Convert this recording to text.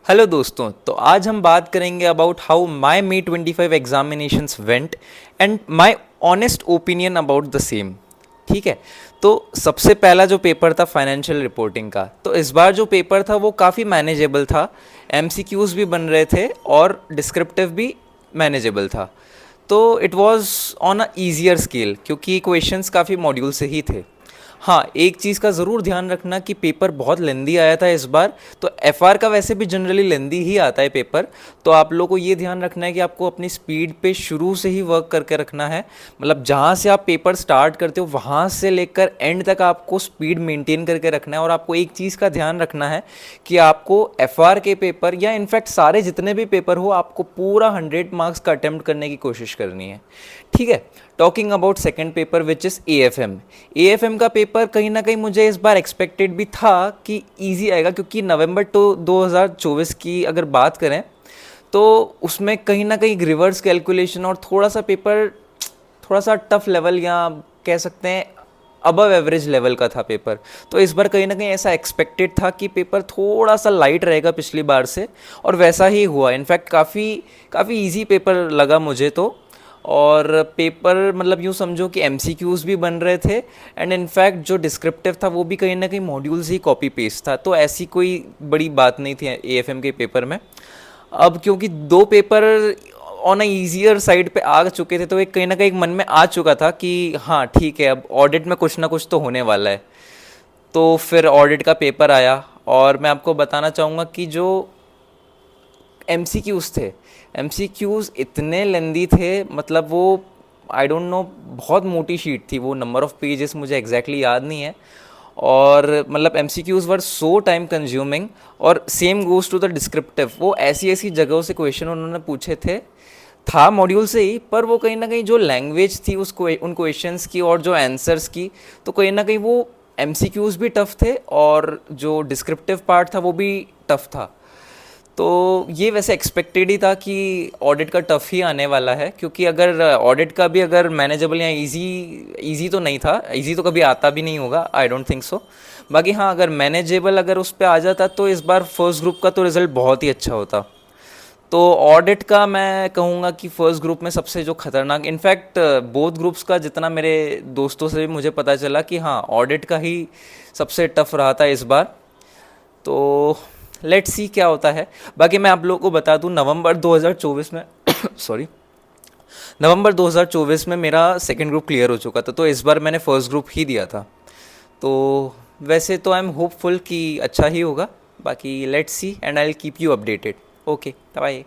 Hello दोस्तों, तो आज हम बात करेंगे about how my May 25 examinations went and my honest opinion about the same. ठीक है, तो सबसे पहला जो पेपर था फाइनेंशियल रिपोर्टिंग का, तो इस बार जो पेपर था वो काफ़ी मैनेजेबल था। एमसीक्यूज़ भी बन रहे थे और डिस्क्रिप्टिव भी मैनेजेबल था। तो it was on a easier scale क्योंकि क्वेश्चंस काफ़ी मॉड्यूल से ही थे। हाँ, एक चीज़ का ज़रूर ध्यान रखना कि पेपर बहुत लेंदी आया था इस बार। तो एफआर का वैसे भी जनरली लेंदी ही आता है पेपर। तो आप लोगों को ये ध्यान रखना है कि आपको अपनी स्पीड पे शुरू से ही वर्क करके रखना है। मतलब जहाँ से आप पेपर स्टार्ट करते हो वहाँ से लेकर एंड तक आपको स्पीड मेंटेन करके रखना है। और आपको एक चीज़ का ध्यान रखना है कि आपको एफआर के पेपर या इनफैक्ट सारे जितने भी पेपर हो, आपको पूरा 100 मार्क्स का अटेम्प्ट करने की कोशिश करनी है। ठीक है, talking about second paper which is A F M का पेपर कहीं ना कहीं मुझे इस बार एक्सपेक्टेड भी था कि इजी आएगा, क्योंकि नवंबर टू 2024 की अगर बात करें तो उसमें कहीं ना कहीं रिवर्स कैलकुलेशन और थोड़ा सा पेपर थोड़ा सा टफ लेवल या कह सकते हैं अबव एवरेज लेवल का था पेपर। तो इस बार कहीं ना कहीं ऐसा एक्सपेक्टेड था कि पेपर थोड़ा सा लाइट रहेगा पिछली बार से, और वैसा ही हुआ। इनफैक्ट काफ़ी काफ़ी इजी पेपर लगा मुझे तो। और पेपर मतलब यूँ समझो कि एमसीक्यूज़ भी बन रहे थे एंड इनफैक्ट जो डिस्क्रिप्टिव था वो भी कहीं ना कहीं मॉड्यूल्स ही कॉपी पेस्ट था। तो ऐसी कोई बड़ी बात नहीं थी एएफएम के पेपर में। अब क्योंकि दो paper on a easier side पे आ चुके थे, तो एक कहीं ना कहीं मन में आ चुका था कि हाँ ठीक है, अब ऑडिट में कुछ ना कुछ तो होने वाला है। तो फिर ऑडिट का पेपर आया और मैं आपको बताना चाहूँगा कि जो एमसीक्यूज़ थे, एमसीक्यूज़ इतने लेंदी थे, मतलब वो आई डोंट नो, बहुत मोटी शीट थी वो। नंबर ऑफ़ पेजेस मुझे एग्जैक्टली याद नहीं है। और मतलब MCQs were so time consuming. और same goes to the descriptive, वो ऐसी ऐसी जगहों से क्वेश्चन उन्होंने पूछे थे, था मॉड्यूल से ही, पर वो कहीं ना कहीं जो लैंग्वेज थी उन क्वेश्चंस की और जो आंसर्स की, तो कहीं ना कहीं वो एमसीक्यूज़ भी टफ थे और जो डिस्क्रिप्टिव पार्ट था वो भी टफ था। तो ये वैसे एक्सपेक्टेड ही था कि ऑडिट का टफ ही आने वाला है, क्योंकि अगर ऑडिट का भी अगर मैनेजेबल या इजी, इजी तो नहीं था, इजी तो कभी आता भी नहीं होगा, आई डोंट थिंक सो। बाकी हाँ, अगर मैनेजेबल अगर उस पर आ जाता तो इस बार फर्स्ट ग्रुप का तो रिज़ल्ट बहुत ही अच्छा होता। तो ऑडिट का मैं कहूँगा कि फर्स्ट ग्रुप में सबसे जो खतरनाक, इनफैक्ट बोथ ग्रुप्स का जितना मेरे दोस्तों से भी मुझे पता चला कि हाँ, ऑडिट का ही सबसे टफ रहा था इस बार। तो लेट्स सी क्या होता है। बाकी मैं आप लोगों को बता दूं, नवंबर 2024 में सॉरी, नवंबर 2024 में मेरा सेकंड ग्रुप क्लियर हो चुका था, तो इस बार मैंने फर्स्ट ग्रुप ही दिया था। तो वैसे तो आई एम होपफुल कि अच्छा ही होगा। बाकी let's see and I will keep you updated. Okay, bye.